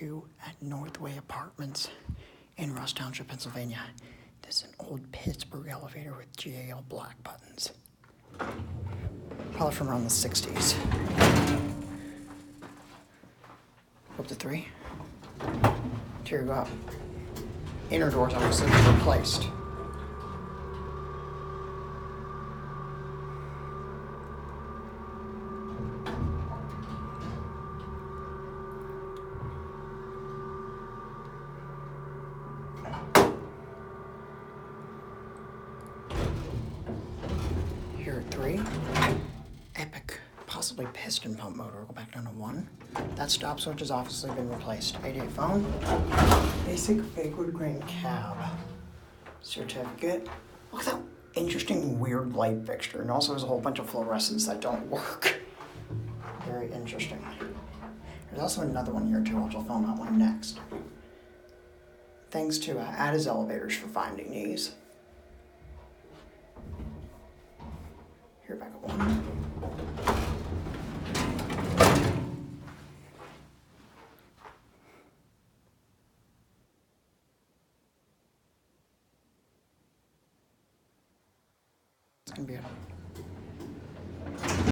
2 at Northway Apartments in Russ Township, Pennsylvania. This is an old Pittsburgh elevator with GAL black buttons. Probably from around the 60s. Up to 3. Here you go. Inner doors obviously replaced. Here at 3, epic, possibly piston pump motor. We'll go back down to 1. That stop switch has obviously been replaced. 88 phone, basic fake wood grain cab, certificate. Look at that interesting weird light fixture, and also there's a whole bunch of fluorescents that don't work. Very interesting. There's also another one here too, which I'll film that one next. Thanks to AdazElevatorz for finding these. Here, back at 1. It's gonna be a